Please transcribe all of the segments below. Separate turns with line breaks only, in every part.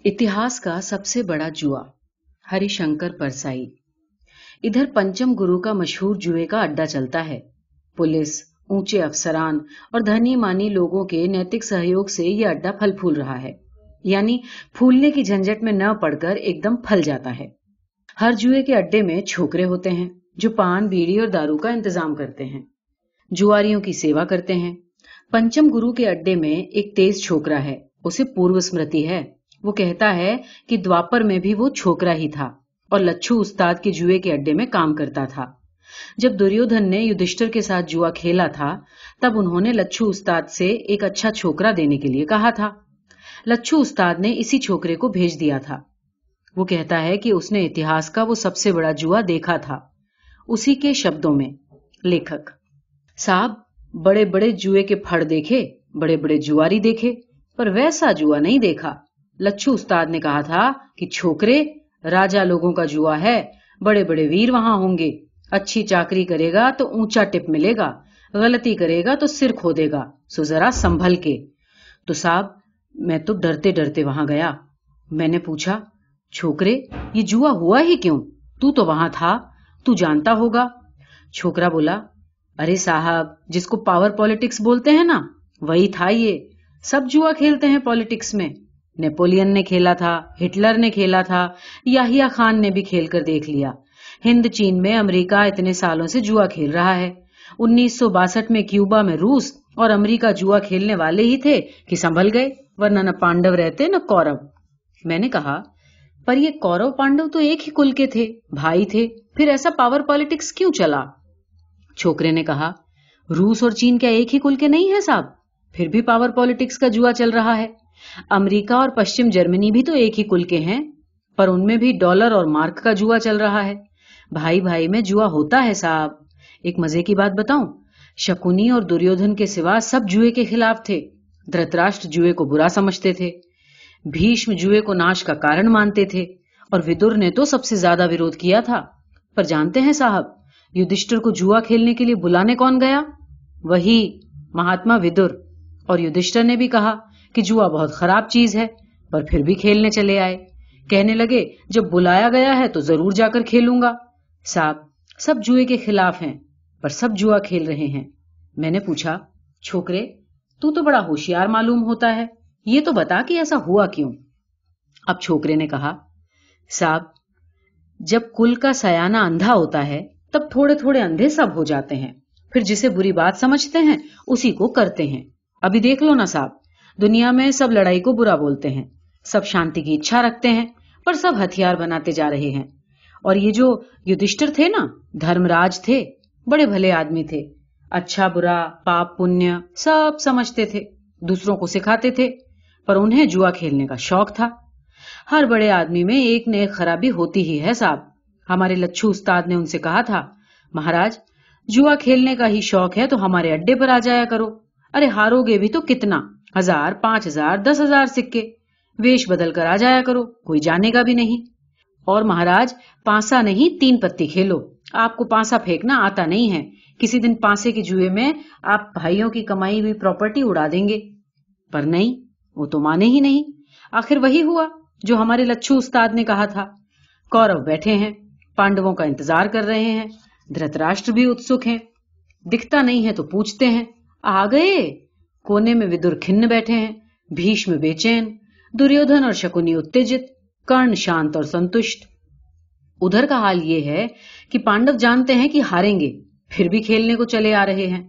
इतिहास का सबसे बड़ा जुआ। हरिशंकर परसाई। इधर पंचम गुरु का मशहूर जुए का अड्डा चलता है। पुलिस, ऊंचे अफसरान और धनी मानी लोगों के नैतिक सहयोग से यह अड्डा फल फूल रहा है। यानी फूलने की झंझट में न पड़कर एकदम फल जाता है। हर जुए के अड्डे में छोकरे होते हैं जो पान, बीड़ी और दारू का इंतजाम करते हैं, जुआरियों की सेवा करते हैं। पंचम गुरु के अड्डे में एक तेज छोकरा है, उसे पूर्व स्मृति है। वो कहता है कि द्वापर में भी वो छोकरा ही था और लच्छू उस्ताद के जुए के अड्डे में काम करता था। जब दुर्योधन ने युधिष्ठिर के साथ जुआ खेला था, तब उन्होंने लच्छू उस्ताद से एक अच्छा छोकरा देने के लिए कहा था। लच्छू उस्ताद ने इसी छोकरे को भेज दिया था। वो कहता है कि उसने इतिहास का वो सबसे बड़ा जुआ देखा था। उसी के शब्दों में लेखक: साहब, बड़े बड़े जुए के फड़ देखे, बड़े बड़े जुआरी देखे, पर वैसा जुआ नहीं देखा। लच्छू उस्ताद ने कहा था कि छोकरे, राजा लोगों का जुआ है, बड़े बड़े वीर वहां होंगे। अच्छी चाकरी करेगा तो ऊंचा टिप मिलेगा, गलती करेगा तो सिर खो देगा, सो जरा संभल के। तो साहब, मैं तो डरते डरते वहां गया। मैंने पूछा, छोकरे, ये जुआ हुआ ही क्यों? तू तो वहां था, तू जानता होगा। छोकरा बोला, अरे साहब, जिसको पावर पॉलिटिक्स बोलते हैं ना, वही था ये। सब जुआ खेलते हैं पॉलिटिक्स में। नेपोलियन ने खेला था, हिटलर ने खेला था, याहिया खान ने भी खेलकर देख लिया। हिंद चीन में अमेरिका इतने सालों से जुआ खेल रहा है। 1962 में क्यूबा में रूस और अमेरिका जुआ खेलने वाले ही थे कि संभल गए, वरना न पांडव रहते न कौरव। मैंने कहा, पर ये कौरव पांडव तो एक ही कुल के थे, भाई थे, फिर ऐसा पावर पॉलिटिक्स क्यों चला? छोकरे ने कहा, रूस और चीन क्या एक ही कुल के नहीं है साहब? फिर भी पावर पॉलिटिक्स का जुआ चल रहा है। अमेरिका और पश्चिम जर्मनी भी तो एक ही कुल के हैं, पर उनमें भी डॉलर और मार्क का जुआ चल रहा है। भाई भाई में जुआ होता है साहब। एक मजे की बात बताऊं, शकुनी और दुर्योधन के सिवा सब जुए के खिलाफ थे। धृतराष्ट्र जुए को बुरा समझते थे, भीष्म जुए को नाश का कारण मानते थे, और विदुर ने तो सबसे ज्यादा विरोध किया था। पर जानते हैं साहब, युधिष्ठिर को जुआ खेलने के लिए बुलाने कौन गया? वही महात्मा विदुर। और युधिष्ठिर ने भी कहा कि जुआ बहुत खराब चीज है, पर फिर भी खेलने चले आए। कहने लगे, जब बुलाया गया है तो जरूर जाकर खेलूंगा। साहब, सब जुए के खिलाफ हैं, पर सब जुआ खेल रहे हैं। मैंने पूछा, छोकरे, तू तो बड़ा होशियार मालूम होता है, ये तो बता कि ऐसा हुआ क्यों? अब छोकरे ने कहा, साहब, जब कुल का सयाना अंधा होता है, तब थोड़े थोड़े अंधे सब हो जाते हैं। फिर जिसे बुरी बात समझते हैं उसी को करते हैं। अभी देख लो ना साहब, दुनिया में सब लड़ाई को बुरा बोलते हैं, सब शांति की इच्छा रखते हैं, पर सब हथियार बनाते जा रहे हैं। और ये जो युधिष्ठिर थे ना, धर्मराज थे, बड़े भले आदमी थे। अच्छा बुरा, पाप पुण्य सब समझते थे, दूसरों को सिखाते थे, पर उन्हें जुआ खेलने का शौक था। हर बड़े आदमी में एक न एक खराबी होती ही है साहब। हमारे लच्छू उस्ताद ने उनसे कहा था, महाराज, जुआ खेलने का ही शौक है तो हमारे अड्डे पर आ जाया करो। अरे हारोगे भी तो कितना, 1000, 5000, 10,000 सिक्के, वेश बदल कर आ जाया करो, कोई जानेगा भी नहीं। और महाराज, पांसा नहीं 3 पत्ती खेलो, आपको पांसा फेंकना आता नहीं है। किसी दिन पांसे के जुए में आप भाइयों की कमाई हुई प्रॉपर्टी उड़ा देंगे। पर नहीं, वो तो माने ही नहीं। आखिर वही हुआ जो हमारे लच्छू उस्ताद ने कहा था। कौरव बैठे हैं, पांडवों का इंतजार कर रहे हैं, धृतराष्ट्र भी उत्सुक हैं। दिखता नहीं है तो पूछते हैं, आ गए? कोने में विदुर खिन्न बैठे हैं, भीष्म बेचैन, दुर्योधन और शकुनी उत्तेजित, कर्ण शांत और संतुष्ट। उधर का हाल ये है कि पांडव जानते हैं कि हारेंगे, फिर भी खेलने को चले आ रहे हैं।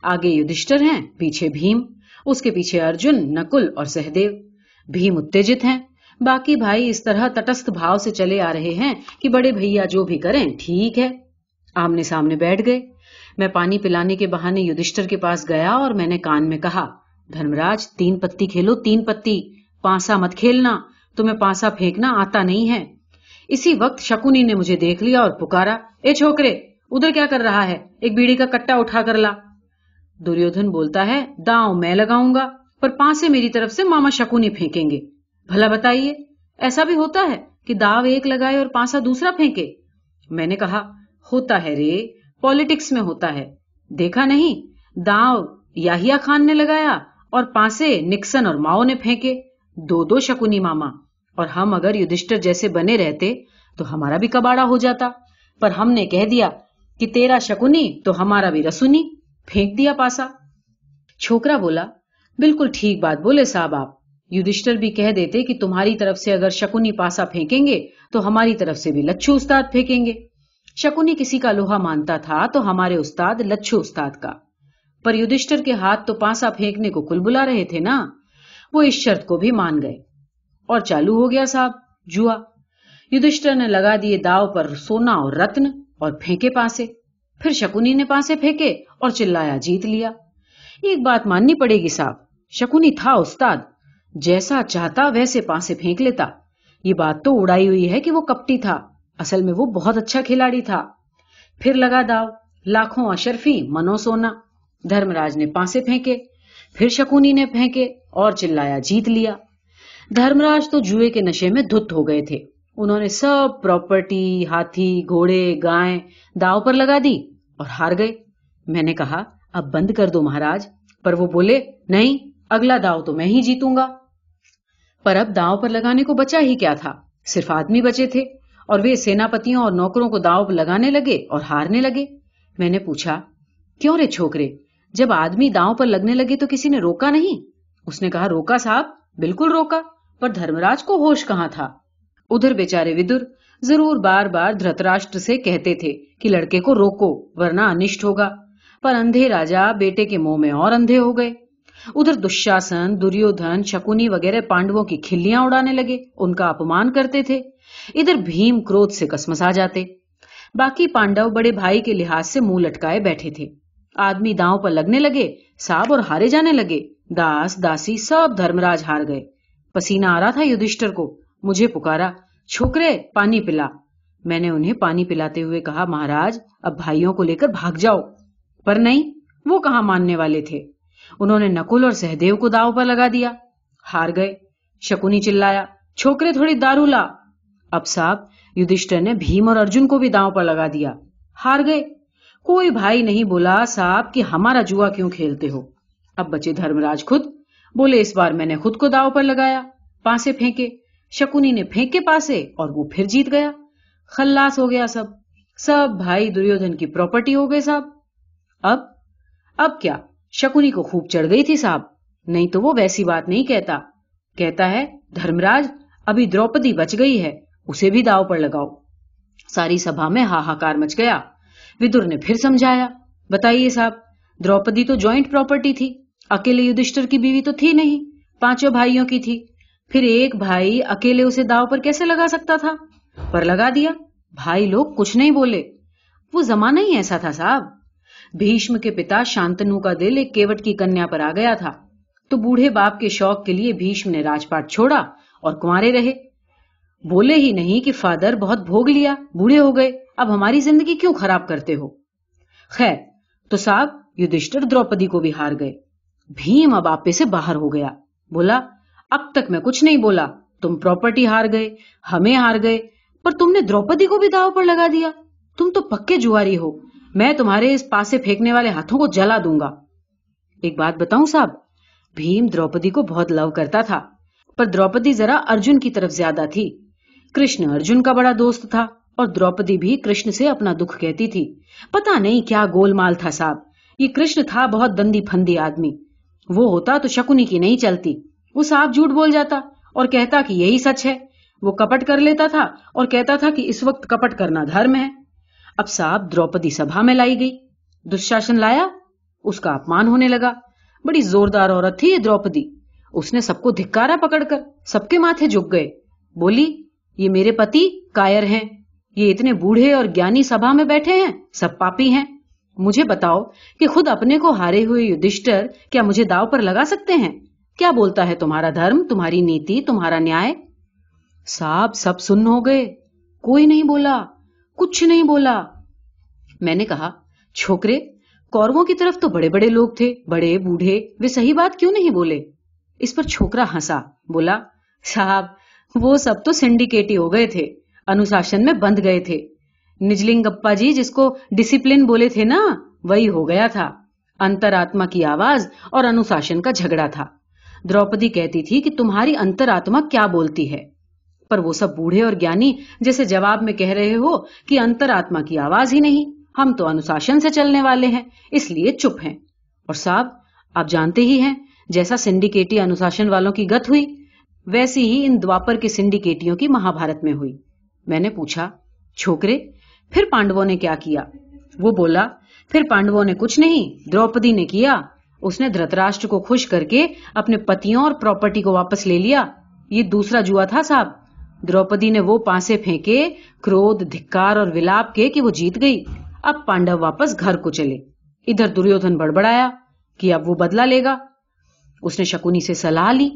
आगे युधिष्ठिर हैं, पीछे भीम, उसके पीछे अर्जुन, नकुल और सहदेव। भीम उत्तेजित हैं, बाकी भाई इस तरह तटस्थ भाव से चले आ रहे हैं कि बड़े भैया जो भी करें ठीक है। आमने सामने बैठ गए। मैं पानी पिलाने के बहाने युधिष्ठिर के पास गया और मैंने कान में कहा, धर्मराज, 3 पत्ती खेलो, 3 पत्ती, पांसा मत खेलना, तुम्हें पांसा फेंकना आता नहीं है। इसी वक्त शकुनी ने मुझे देख लिया और पुकारा, ए छोकरे, उधर क्या कर रहा है? एक बीड़ी का कट्टा उठा कर ला। दुर्योधन बोलता है, दांव मैं लगाऊंगा, पर पांसे मेरी तरफ से मामा शकुनी फेंकेंगे। भला बताइए, ऐसा भी होता है कि दाव एक लगाए और पांसा दूसरा फेंके? मैंने कहा, होता है रे, पॉलिटिक्स में होता है। देखा नहीं, दाव याहिया खान ने लगाया और पांसे निक्सन और माओ ने फेंके, 2-2 शकुनी मामा। और हम अगर युधिष्ठिर जैसे बने रहते तो हमारा भी कबाड़ा हो जाता, पर हमने कह दिया कि तेरा शकुनी तो हमारा भी रसुनी, फेंक दिया पासा। छोकरा बोला, बिल्कुल ठीक बात बोले साहब आप। युधिष्ठिर भी कह देते कि तुम्हारी तरफ से अगर शकुनी पासा फेंकेंगे तो हमारी तरफ से भी लच्छू उस्ताद फेंकेंगे। शकुनी किसी का लोहा मानता था तो हमारे उस्ताद लच्छू उस्ताद का, पर युधिष्ठिर के हाथ तो पासा फेंकने को कुल बुला रहे थे ना। वो इस शर्त को भी मान गए और चालू हो गया साहब जुआ। युधिष्ठिर ने लगा दिए दाव पर सोना और रत्न और फेंके पासे। फिर शकुनी ने पासे फेंके और चिल्लाया जीत लिया। एक बात माननी पड़ेगी साहब, शकुनी था उस्ताद, जैसा चाहता वैसे पासे फेंक लेता। ये बात तो उड़ाई हुई है कि वो कपटी था, असल में वो बहुत अच्छा खिलाड़ी था। फिर लगा दाव, लाखों अशरफी मनो सोना। धर्मराज ने पासे फेंके, फिर शकुनी ने फेंके और चिल्लाया जीत लिया। धर्मराज तो जुए के नशे में धुत हो गए थे। उन्होंने सब प्रॉपर्टी, हाथी, घोड़े, गाय दाव पर लगा दी और हार गए। मैंने कहा अब बंद कर दो महाराज, पर वो बोले नहीं, अगला दाव तो मैं ही जीतूंगा। पर अब दाव पर लगाने को बचा ही क्या था, सिर्फ आदमी बचे थे और वे सेनापतियों और नौकरों को दाव लगाने लगे और हारने लगे। मैंने पूछा, क्यों रे छोकरे, जब आदमी दांव पर लगने लगे तो किसी ने रोका नहीं? उसने कहा, रोका साहब, बिल्कुल रोका, पर धर्मराज को होश कहां था। उधर बेचारे विदुर जरूर बार बार धृतराष्ट्र से कहते थे कि लड़के को रोको वरना अनिष्ट होगा, पर अंधे राजा बेटे के मुंह में और अंधे हो गए। उधर दुशासन, दुर्योधन, शकुनी वगैरह पांडवों की खिल्लियां उड़ाने लगे, उनका अपमान करते थे। इधर भीम क्रोध से कसमसा जाते। बाकी पांडव बड़े भाई के लिहाज से मुंह लटकाए बैठे थे। आदमी दांव पर लगने लगे साहब और हारे जाने लगे। दास दासी सब धर्मराज हार गए। पसीना आ रहा था युधिष्ठिर को। मुझे पुकारा, छोकरे पानी पिला। मैंने उन्हें पानी पिलाते हुए कहा, महाराज अब भाइयों को लेकर भाग जाओ। पर नहीं, वो कहां मानने वाले थे। उन्होंने नकुल और सहदेव को दांव पर लगा दिया, हार गए। शकुनी चिल्लाया, छोकरे थोड़ी दारू ला। अब साहब युधिष्ठिर ने भीम और अर्जुन को भी दांव पर लगा दिया, हार गए। कोई भाई नहीं बोला साहब कि हमारा जुआ क्यों खेलते हो। अब बचे धर्मराज खुद। बोले, इस बार मैंने खुद को दांव पर लगाया, पासे फेंके। शकुनी ने फेंके पासे और वो फिर जीत गया। खल्लास हो गया सब। सब भाई दुर्योधन की प्रॉपर्टी हो गए साहब। अब क्या, शकुनी को खूब चढ़ गई थी साहब, नहीं तो वो वैसी बात नहीं कहता। कहता है, धर्मराज अभी द्रौपदी बच गई है, उसे भी दांव पर लगाओ। सारी सभा में हाहाकार मच गया। विदुर ने फिर समझाया, बताइए साहब, द्रौपदी तो जॉइंट प्रॉपर्टी थी, अकेले युधिष्ठिर की बीवी तो थी नहीं, पांचों भाइयों की थी। फिर एक भाई अकेले उसे दांव पर कैसे लगा सकता था? पर लगा दिया। भाई लोग कुछ नहीं बोले। वो जमाना ही ऐसा था साहब। भीष्म के पिता शांतनु का दिल एक केवट की कन्या पर आ गया था, तो बूढ़े बाप के शौक के लिए भीष्म ने राजपाट छोड़ा और कुंवारे रहे। बोले ही नहीं कि फादर बहुत भोग लिया, बूढ़े हो गए, अब हमारी जिंदगी क्यों खराब करते हो। खैर, तो साहब युधिष्ठिर द्रौपदी को भी हार गए। भीम अब आपे से बाहर हो गया। बोला, अब तक मैं कुछ नहीं बोला, तुम प्रॉपर्टी हार गए, हमें हार गए, पर तुमने द्रौपदी को भी दांव पर लगा दिया। तुम तो पक्के जुआरी हो। मैं तुम्हारे इस पासे फेंकने वाले हाथों को जला दूंगा। एक बात बताऊं साहब, भीम द्रौपदी को बहुत लव करता था, पर द्रौपदी जरा अर्जुन की तरफ ज्यादा थी। कृष्ण अर्जुन का बड़ा दोस्त था और द्रौपदी भी कृष्ण से अपना दुख कहती थी। पता नहीं क्या गोलमाल था साहब। ये कृष्ण था बहुत दंदी फंदी आदमी। वो होता तो शकुनी की नहीं चलती। वो साफ झूठ बोल जाता और कहता कि यही सच है। वो कपट कर लेता था और कहता था कि इस वक्त कपट करना धर्म है। अब साहब द्रौपदी सभा में लाई गई, दुशासन लाया, उसका अपमान होने लगा। बड़ी जोरदार औरत थी ये द्रौपदी। उसने सबको धिक्कारा पकड़कर, सबके माथे झुक गए। बोली, ये मेरे पति कायर हैं, ये इतने बूढ़े और ज्ञानी सभा में बैठे हैं, सब पापी हैं। मुझे बताओ कि खुद अपने को हारे हुए युधिष्ठिर क्या मुझे दांव पर लगा सकते हैं? क्या बोलता है तुम्हारा धर्म, तुम्हारी नीति, तुम्हारा न्याय? साहब सब सुन्न हो गए, कोई नहीं बोला, कुछ नहीं बोला। मैंने कहा, छोकरे, कौरवों की तरफ तो बड़े बड़े लोग थे, बड़े बूढ़े, वे सही बात क्यों नहीं बोले? इस पर छोकरा हंसा, बोला, साहब वो सब तो सिंडिकेट ही हो गए थे, अनुशासन में बंध गए थे। निजलिंगप्पा जी जिसको डिसिप्लिन बोले थे ना, वही हो गया था। अंतरात्मा की आवाज और अनुशासन का झगड़ा था। द्रौपदी कहती थी कि तुम्हारी अंतरात्मा क्या बोलती है। पर वो सब बूढ़े और ज्ञानी जैसे जवाब में कह रहे हो कि अंतरात्मा की आवाज ही नहीं, हम तो अनुशासन से चलने वाले हैं, इसलिए चुप हैं। और साहब, आप जानते ही हैं, जैसा सिंडिकेटी अनुशासन वालों की गत हुई, वैसी ही इन द्वापर के सिंडिकेटियों की महाभारत में हुई। मैंने पूछा, छोकरे, फिर पांडवों ने क्या किया? वो बोला, फिर पांडवों ने कुछ नहीं, द्रौपदी ने किया। उसने धृतराष्ट्र को खुश करके अपने पतियों और प्रॉपर्टी को वापस ले लिया। ये दूसरा जुआ था साहब। द्रौपदी ने वो पासे फेंके, क्रोध, धिक्कार और विलाप के कि वो जीत गई। अब पांडव वापस घर को चले। इधर दुर्योधन बड़बड़ाया कि अब वो बदला लेगा। उसने शकुनी से सलाह ली।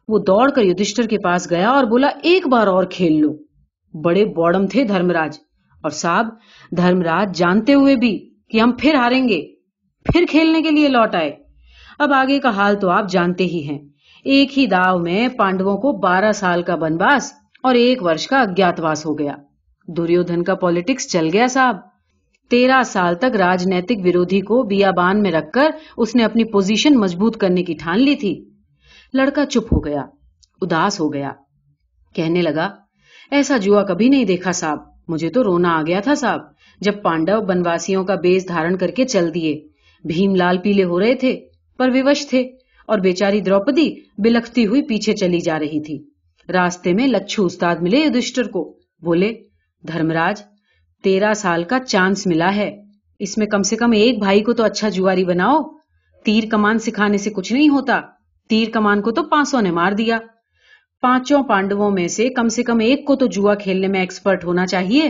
वो दौड़कर युधिष्ठिर के पास गया और बोला, एक बार और खेल लो। बड़े बौड़म थे धर्मराज। और साहब, धर्मराज जानते हुए भी कि हम फिर हारेंगे, फिर खेलने के लिए लौट आए। अब आगे का हाल तो आप जानते ही हैं। एक ही दाव में पांडवों को 12 साल का वनवास और 1 वर्ष का अज्ञातवास हो गया। दुर्योधन का पॉलिटिक्स चल गया साहब। 13 साल तक राजनैतिक विरोधी को बियाबान में रखकर उसने अपनी पोजीशन मजबूत करने की ठान ली थी। लड़का चुप हो गया, उदास हो गया। कहने लगा, ऐसा जुआ कभी नहीं देखा साहब। मुझे तो रोना आ गया था साहब, जब पांडव वनवासियों का बेस धारण करके चल दिए। भीम लाल पीले हो रहे थे, पर विवश थे, और बेचारी द्रौपदी बिलखती हुई पीछे चली जा रही थी। रास्ते में लच्छू उस्ताद मिले युधिष्ठिर को। बोले, धर्मराज, 13 साल का चांस मिला है, इसमें कम से कम एक भाई को तो अच्छा जुआरी बनाओ। तीर कमान सिखाने से कुछ नहीं होता। तीर कमान को तो 500 ने मार दिया। 5 पांडवों में से कम एक को तो जुआ खेलने में एक्सपर्ट होना चाहिए।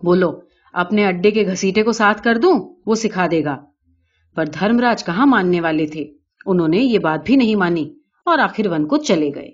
बोलो, अपने अड्डे के घसीटे को साथ कर दूं, वो सिखा देगा। पर धर्मराज कहां मानने वाले थे। उन्होंने ये बात भी नहीं मानी और आखिर वन को चले गए।